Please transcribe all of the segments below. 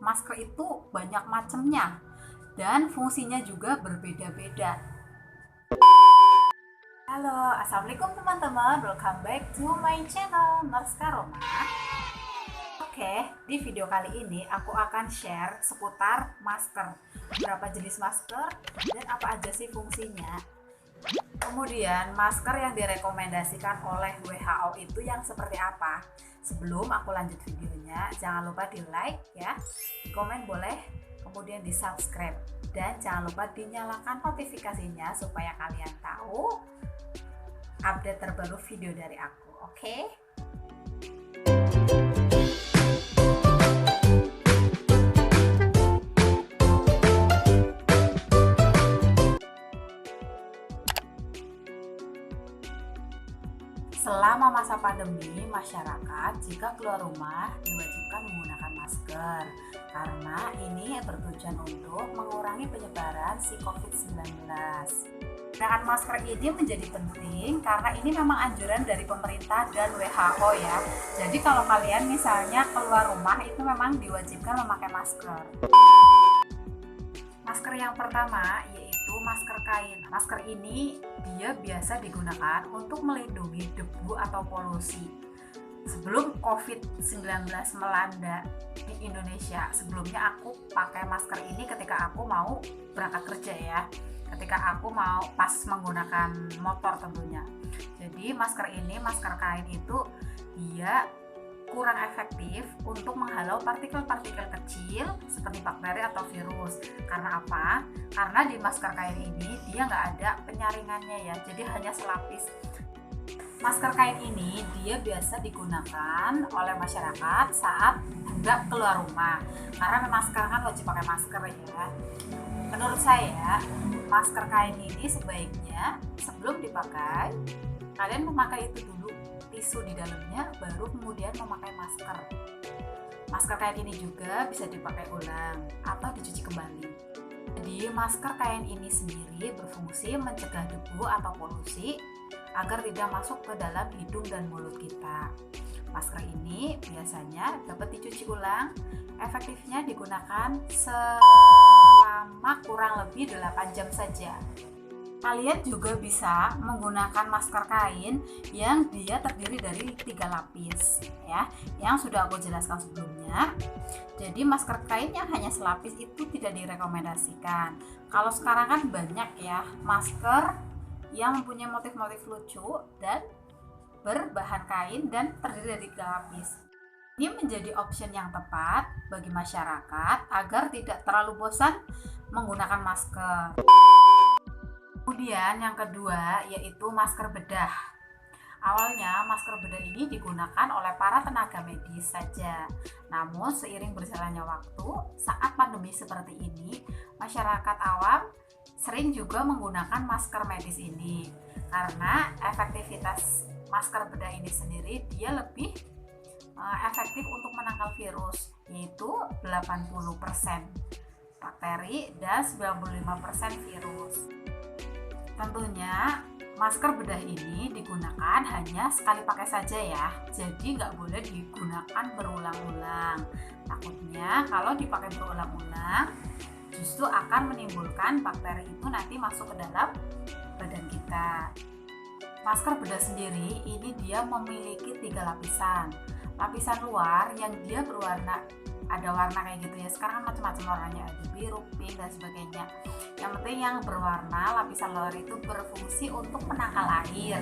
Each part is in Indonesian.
masker itu banyak macamnya dan fungsinya juga berbeda-beda. Halo, assalamualaikum teman-teman, welcome back to my channel Narska Roma. Oke, di video kali ini aku akan share seputar masker, berapa jenis masker dan apa aja sih fungsinya. Kemudian masker yang direkomendasikan oleh WHO itu yang seperti apa. Sebelum aku lanjut videonya, jangan lupa di like ya, di komen boleh, kemudian di subscribe, dan jangan lupa dinyalakan notifikasinya supaya kalian tahu update terbaru video dari aku. Oke? Selama masa pandemi, masyarakat jika keluar rumah diwajibkan menggunakan masker karena ini bertujuan untuk mengurangi penyebaran si COVID-19. Penggunaan masker ini menjadi penting karena ini memang anjuran dari pemerintah dan WHO ya. Jadi kalau kalian misalnya keluar rumah itu memang diwajibkan memakai masker. Masker yang pertama yaitu masker kain. Masker ini dia biasa digunakan untuk melindungi debu atau polusi. Sebelum COVID-19 melanda di Indonesia, sebelumnya aku pakai masker ini ketika aku mau berangkat kerja ya. Ketika aku mau pas menggunakan motor tentunya. Jadi masker ini, masker kain itu dia kurang efektif untuk menghalau partikel-partikel kecil seperti bakteri atau virus. Karena apa? Karena di masker kain ini dia nggak ada penyaringannya ya, jadi hanya selapis. Masker kain ini dia biasa digunakan oleh masyarakat saat hendak keluar rumah. Karena memang sekarang kan wajib pakai masker ya. Menurut saya, masker kain ini sebaiknya sebelum dipakai, kalian memakai itu dulu tisu di dalamnya, baru kemudian memakai masker. Masker kain ini juga bisa dipakai ulang atau dicuci kembali. Jadi masker kain ini sendiri berfungsi mencegah debu atau polusi agar tidak masuk ke dalam hidung dan mulut kita. Masker ini biasanya dapat dicuci ulang, efektifnya digunakan selama kurang lebih 8 jam saja. Kalian juga bisa menggunakan masker kain yang dia terdiri dari 3 lapis ya, yang sudah aku jelaskan sebelumnya. Jadi masker kain yang hanya selapis itu tidak direkomendasikan. Kalau sekarang kan banyak ya masker yang mempunyai motif-motif lucu dan berbahan kain dan terdiri dari 3 lapis. Ini menjadi option yang tepat bagi masyarakat agar tidak terlalu bosan menggunakan masker. Kemudian yang kedua yaitu masker bedah. Awalnya masker bedah ini digunakan oleh para tenaga medis saja. Namun seiring berjalannya waktu, saat pandemi seperti ini, masyarakat awam sering juga menggunakan masker medis ini. Karena efektivitas masker bedah ini sendiri dia lebih efektif untuk menangkal virus, yaitu 80% bakteri dan 95% virus. Tentunya masker bedah ini digunakan hanya sekali pakai saja ya, jadi nggak boleh digunakan berulang-ulang. Takutnya kalau dipakai berulang-ulang justru akan menimbulkan bakteri itu nanti masuk ke dalam badan kita. Masker bedah sendiri ini dia memiliki 3 lapisan. Lapisan luar yang dia berwarna, ada warna kayak gitu ya, sekarang kan macam-macam warnanya, ada biru, pink dan sebagainya. Yang penting yang berwarna lapisan luar itu berfungsi untuk menangkal air.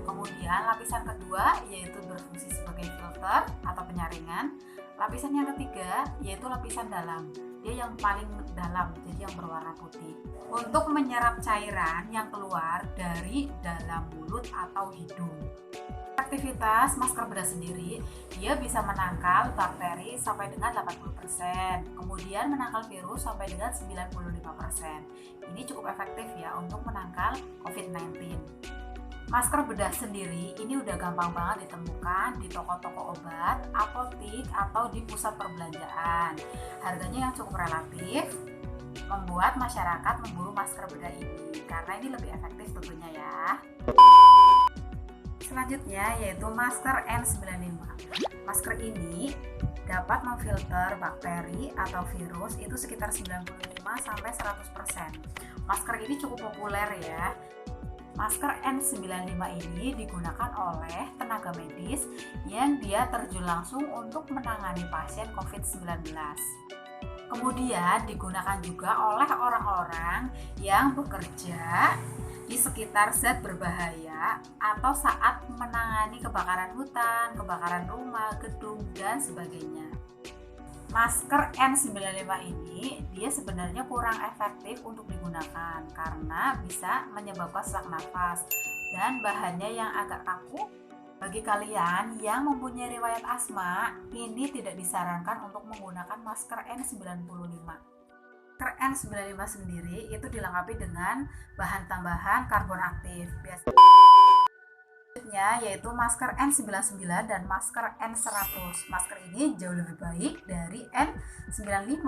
Kemudian lapisan kedua yaitu berfungsi sebagai filter atau penyaringan. Lapisan yang ketiga yaitu lapisan dalam, dia yang paling dalam, jadi yang berwarna putih, untuk menyerap cairan yang keluar dari dalam mulut atau hidung. Aktivitas masker bedah sendiri, dia bisa menangkal bakteri sampai dengan 80%, kemudian menangkal virus sampai dengan 95%. Ini cukup efektif ya untuk menangkal COVID-19. Masker bedah sendiri ini udah gampang banget ditemukan di toko-toko obat, apotik, atau di pusat perbelanjaan. Harganya yang cukup relatif, membuat masyarakat memburu masker bedah ini karena ini lebih efektif tentunya ya. Selanjutnya yaitu masker N95. Masker ini dapat memfilter bakteri atau virus itu sekitar 95-100%. Masker ini cukup populer ya. Masker N95 ini digunakan oleh tenaga medis yang dia terjun langsung untuk menangani pasien COVID-19. Kemudian digunakan juga oleh orang-orang yang bekerja di sekitar zat berbahaya atau saat menangani kebakaran hutan, kebakaran rumah, gedung, dan sebagainya. Masker N95 ini dia sebenarnya kurang efektif untuk digunakan karena bisa menyebabkan sesak nafas dan bahannya yang agak kaku. Bagi kalian yang mempunyai riwayat asma, ini tidak disarankan untuk menggunakan masker N95. Masker N95 sendiri itu dilengkapi dengan bahan tambahan karbon aktif. Biasanya yaitu masker N99 dan masker N100. Masker ini jauh lebih baik dari N95.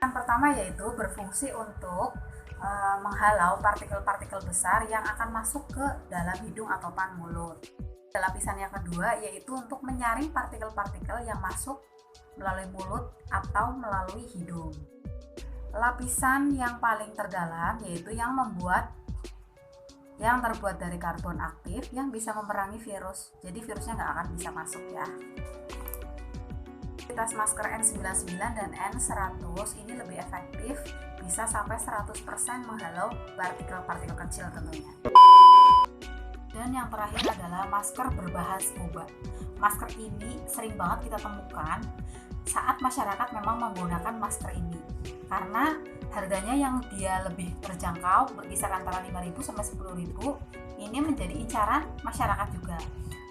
Yang pertama yaitu berfungsi untuk menghalau partikel-partikel besar yang akan masuk ke dalam hidung atau mulut. Lapisan yang kedua yaitu untuk menyaring partikel-partikel yang masuk melalui mulut atau melalui hidung. Lapisan yang paling terdalam yaitu yang terbuat dari karbon aktif yang bisa memerangi virus, jadi virusnya nggak akan bisa masuk ya. Kualitas masker N99 dan N100 ini lebih efektif, bisa sampai 100% menghalau partikel-partikel kecil tentunya. Dan yang terakhir adalah masker berbahan scuba. Masker ini sering banget kita temukan saat masyarakat memang menggunakan masker ini karena harganya yang dia lebih terjangkau berkisar antara 5.000 sampai 10.000, ini menjadi incaran masyarakat juga.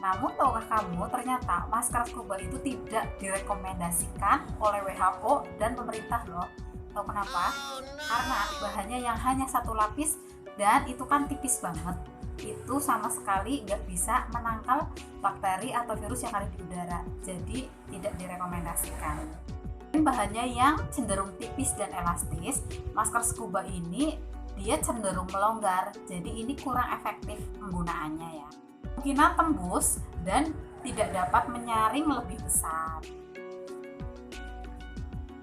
Namun tahukah kamu ternyata masker scuba itu tidak direkomendasikan oleh WHO dan pemerintah loh. Tahu kenapa? Karena bahannya yang hanya satu lapis dan itu kan tipis banget. Itu sama sekali nggak bisa menangkal bakteri atau virus yang ada di udara, jadi tidak direkomendasikan. Bahannya yang cenderung tipis dan elastis, masker scuba ini dia cenderung melonggar, jadi ini kurang efektif penggunaannya ya. Kemungkinan tembus dan tidak dapat menyaring lebih besar.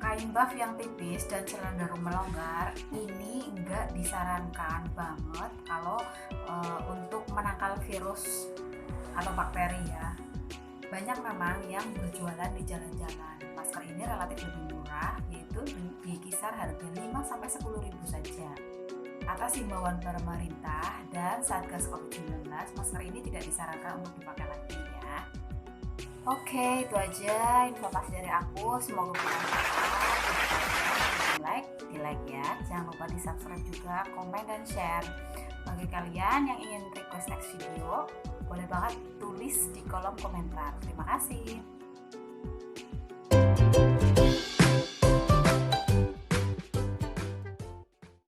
Kain buff yang tipis dan cenderung melonggar ini enggak disarankan banget kalau untuk menangkal virus atau bakteri ya. Banyak memang yang berjualan di jalan-jalan. Masker ini relatif lebih murah, yaitu di kisar harga 5-10.000 saja. Atas himbauan pemerintah dan Satgas COVID-19, masker ini tidak disarankan untuk dipakai lagi ya. Oke, itu aja informasi dari aku. Semoga bermanfaat. Di like ya. Jangan lupa di subscribe juga, komen dan share. Bagi kalian yang ingin request next video, boleh banget tulis di kolom komentar. Terima kasih.